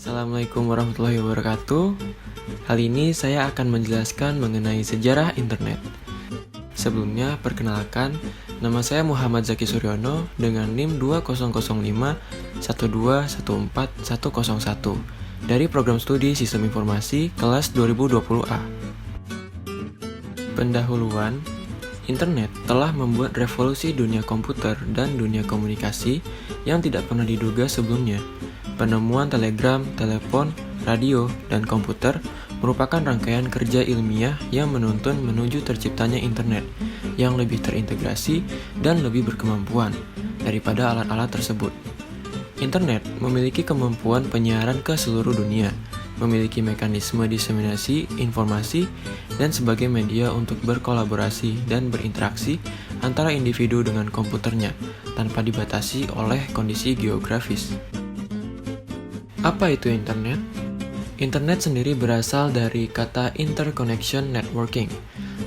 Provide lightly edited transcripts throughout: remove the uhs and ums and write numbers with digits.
Assalamualaikum warahmatullahi wabarakatuh. Kali ini saya akan menjelaskan mengenai sejarah internet. Sebelumnya, perkenalkan, nama saya Muhammad Zaki Suryono dengan NIM 2005 1214101 dari Program Studi Sistem Informasi kelas 2020A. Pendahuluan, internet telah membuat revolusi dunia komputer dan dunia komunikasi yang tidak pernah diduga sebelumnya. Penemuan telegram, telepon, radio, dan komputer merupakan rangkaian kerja ilmiah yang menuntun menuju terciptanya internet yang lebih terintegrasi dan lebih berkemampuan daripada alat-alat tersebut. Internet memiliki kemampuan penyiaran ke seluruh dunia, memiliki mekanisme diseminasi informasi, dan sebagai media untuk berkolaborasi dan berinteraksi antara individu dengan komputernya tanpa dibatasi oleh kondisi geografis. Apa itu internet? Internet sendiri berasal dari kata interconnection networking,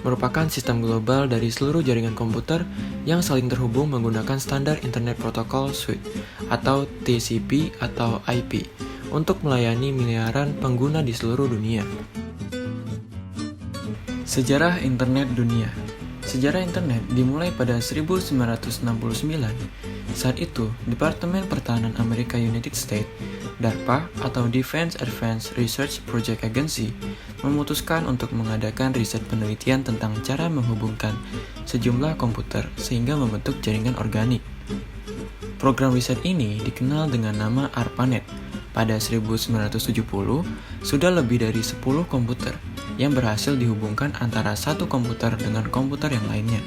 merupakan sistem global dari seluruh jaringan komputer yang saling terhubung menggunakan standar Internet Protocol Suite atau TCP atau IP untuk melayani miliaran pengguna di seluruh dunia. Sejarah internet dunia. Sejarah internet dimulai pada 1969. Saat itu, Departemen Pertahanan Amerika United States, DARPA atau Defense Advanced Research Project Agency, memutuskan untuk mengadakan riset penelitian tentang cara menghubungkan sejumlah komputer sehingga membentuk jaringan organik. Program riset ini dikenal dengan nama ARPANET. Pada 1970, sudah lebih dari 10 komputer yang berhasil dihubungkan antara satu komputer dengan komputer yang lainnya.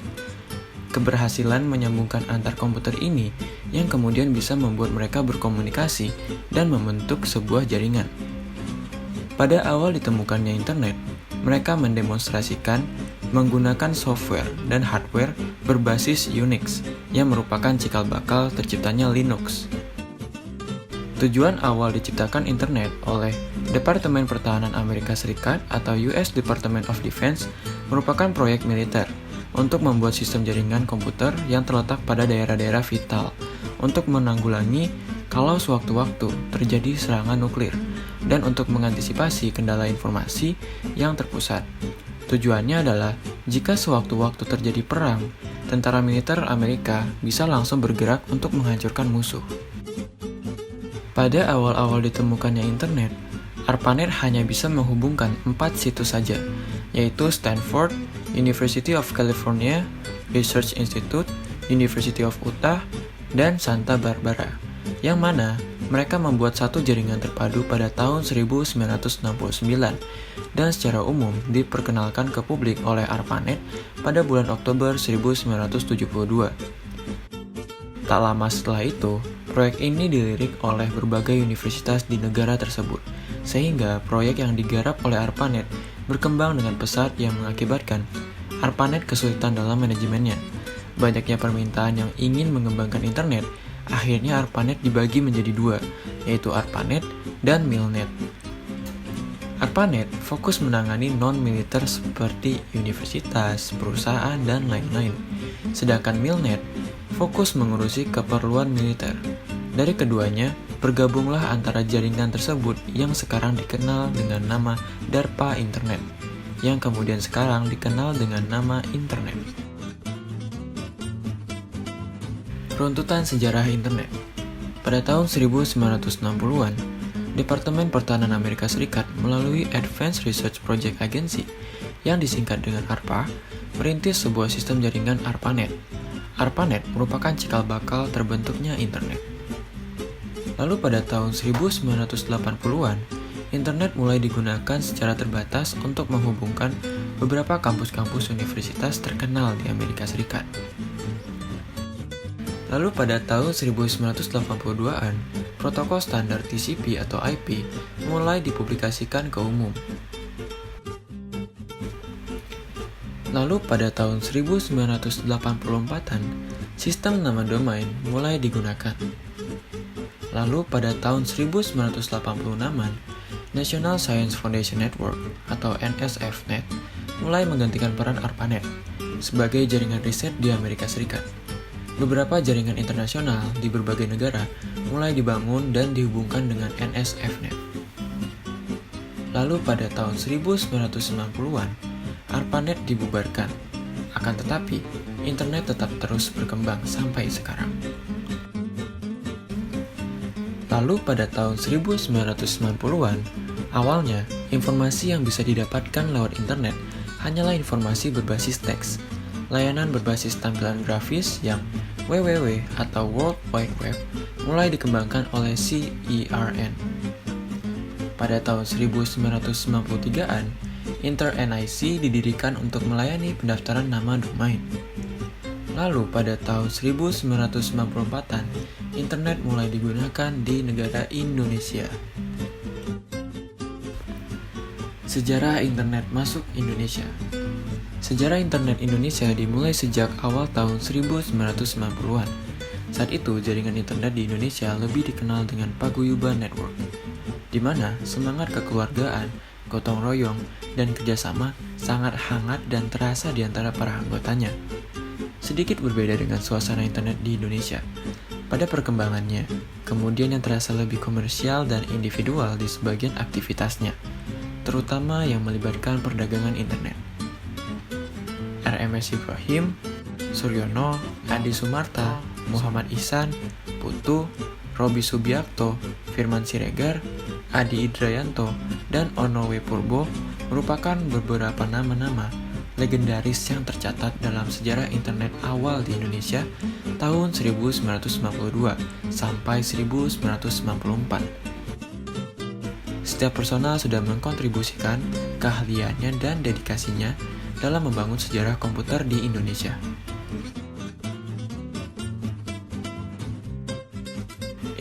Keberhasilan menyambungkan antar komputer ini yang kemudian bisa membuat mereka berkomunikasi dan membentuk sebuah jaringan. Pada awal ditemukannya internet, mereka mendemonstrasikan menggunakan software dan hardware berbasis Unix yang merupakan cikal bakal terciptanya Linux. Tujuan awal diciptakan internet oleh Departemen Pertahanan Amerika Serikat atau US Department of Defense merupakan proyek militer untuk membuat sistem jaringan komputer yang terletak pada daerah-daerah vital untuk menanggulangi kalau sewaktu-waktu terjadi serangan nuklir dan untuk mengantisipasi kendala informasi yang terpusat. Tujuannya adalah jika sewaktu-waktu terjadi perang, tentara militer Amerika bisa langsung bergerak untuk menghancurkan musuh. Pada awal-awal ditemukannya internet, ARPANET hanya bisa menghubungkan 4 situs saja, yaitu Stanford, University of California, Research Institute, University of Utah, dan Santa Barbara, yang mana mereka membuat satu jaringan terpadu pada tahun 1969 dan secara umum diperkenalkan ke publik oleh ARPANET pada bulan Oktober 1972. Tak lama setelah itu, proyek ini dilirik oleh berbagai universitas di negara tersebut, sehingga proyek yang digarap oleh ARPANET berkembang dengan pesat yang mengakibatkan ARPANET kesulitan dalam manajemennya. Banyaknya permintaan yang ingin mengembangkan internet, akhirnya ARPANET dibagi menjadi dua, yaitu ARPANET dan MILNET. ARPANET fokus menangani non-militer seperti universitas, perusahaan, dan lain-lain. Sedangkan MILNET fokus mengurusi keperluan militer. Dari keduanya, bergabunglah antara jaringan tersebut yang sekarang dikenal dengan nama DARPA Internet, yang kemudian sekarang dikenal dengan nama Internet. Runtutan sejarah internet. Pada tahun 1960-an, Departemen Pertahanan Amerika Serikat melalui Advanced Research Project Agency, yang disingkat dengan ARPA, merintis sebuah sistem jaringan ARPANET. ARPANET merupakan cikal bakal terbentuknya internet. Lalu pada tahun 1980-an, internet mulai digunakan secara terbatas untuk menghubungkan beberapa kampus-kampus universitas terkenal di Amerika Serikat. Lalu pada tahun 1982-an, protokol standar TCP atau IP mulai dipublikasikan ke umum. Lalu pada tahun 1984-an, sistem nama domain mulai digunakan. Lalu pada tahun 1986-an, National Science Foundation Network atau NSF-Net mulai menggantikan peran ARPANET sebagai jaringan riset di Amerika Serikat. Beberapa jaringan internasional di berbagai negara mulai dibangun dan dihubungkan dengan NSF-Net. Lalu pada tahun 1990-an, ARPANET dibubarkan. Akan tetapi, internet tetap terus berkembang sampai sekarang. Lalu pada tahun 1990-an, awalnya informasi yang bisa didapatkan lewat internet hanyalah informasi berbasis teks. Layanan berbasis tampilan grafis yang WWW atau World Wide Web mulai dikembangkan oleh CERN. Pada tahun 1993-an, Inter-NIC didirikan untuk melayani pendaftaran nama domain. Lalu pada tahun 1994-an, internet mulai digunakan di negara Indonesia. Sejarah internet masuk Indonesia. Sejarah internet Indonesia dimulai sejak awal tahun 1990-an. Saat itu, jaringan internet di Indonesia lebih dikenal dengan Paguyuban Network, di mana semangat kekeluargaan, gotong royong, dan kerjasama sangat hangat dan terasa di antara para anggotanya. Sedikit berbeda dengan suasana internet di Indonesia pada perkembangannya, kemudian yang terasa lebih komersial dan individual di sebagian aktivitasnya, terutama yang melibatkan perdagangan internet. RMS Ibrahim, Suryono, Adi Sumarta, Muhammad Ihsan, Putu, Robi Subiakto, Firman Siregar, Adi Idrayanto, dan Ono W. Purbo merupakan beberapa nama-nama legendaris yang tercatat dalam sejarah internet awal di Indonesia tahun 1992 sampai 1994. Setiap personal sudah mengkontribusikan keahliannya dan dedikasinya dalam membangun sejarah komputer di Indonesia.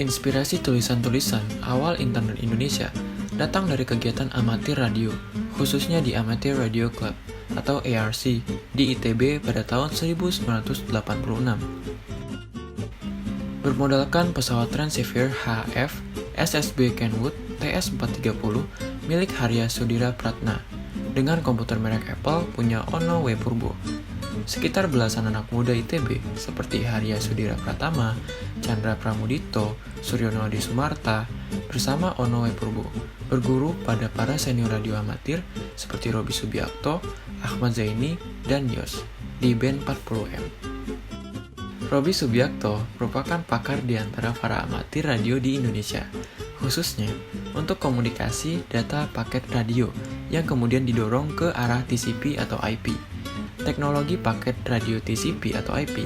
Inspirasi tulisan-tulisan awal internet Indonesia datang dari kegiatan amatir radio, khususnya di Amateur Radio Club atau ARC di ITB pada tahun 1986. Bermodalkan pesawat Transavia HF SSB Kenwood TS-430 milik Harya Sudira Pratna dengan komputer merek Apple punya Ono W. Purbo. Sekitar belasan anak muda ITB seperti Harya Sudira Pratama, Chandra Pramudito, Suryono Adi Sumarta, bersama Ono W. Purbo berguru pada para senior radio amatir seperti Robi Subiakto, Ahmad Zaini, dan Yos di band 40M. Robi Subiakto merupakan pakar di antara para amatir radio di Indonesia, khususnya untuk komunikasi data paket radio yang kemudian didorong ke arah TCP atau IP. Teknologi paket radio TCP atau IP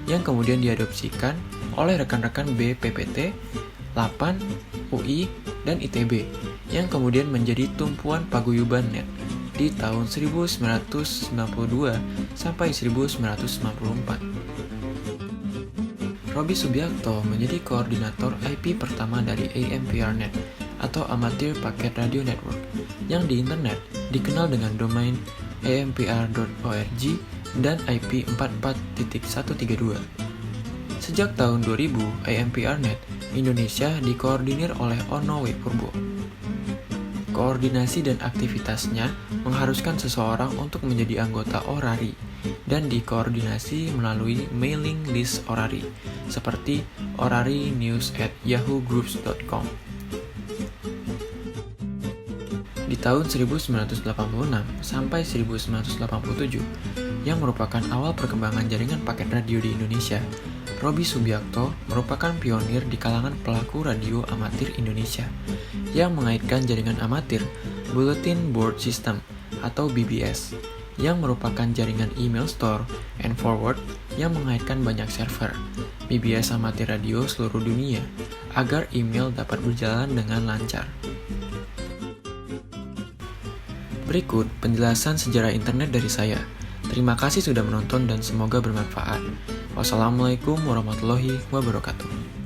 yang kemudian diadopsikan oleh rekan-rekan BPPT, LAPAN, UI, dan ITB yang kemudian menjadi tumpuan Paguyuban Net di tahun 1992 sampai 1994. Robi Subiakto menjadi koordinator IP pertama dari AMPRNet atau Amateur Packet Radio Network yang di internet dikenal dengan domain ampr.org dan IP 44.132. Sejak tahun 2000, AMPRNet Indonesia dikoordinir oleh Ono W. Purbo. Koordinasi dan aktivitasnya mengharuskan seseorang untuk menjadi anggota Orari dan dikoordinasi melalui mailing list Orari seperti orarinews@yahoogroups.com. Di tahun 1986 sampai 1987, yang merupakan awal perkembangan jaringan paket radio di Indonesia, Robi Subiakto merupakan pionir di kalangan pelaku radio amatir Indonesia yang mengaitkan jaringan amatir Bulletin Board System atau BBS yang merupakan jaringan email store and forward yang mengaitkan banyak server BBS amatir radio seluruh dunia agar email dapat berjalan dengan lancar. Berikut penjelasan sejarah internet dari saya. Terima kasih sudah menonton dan semoga bermanfaat. Wassalamualaikum warahmatullahi wabarakatuh.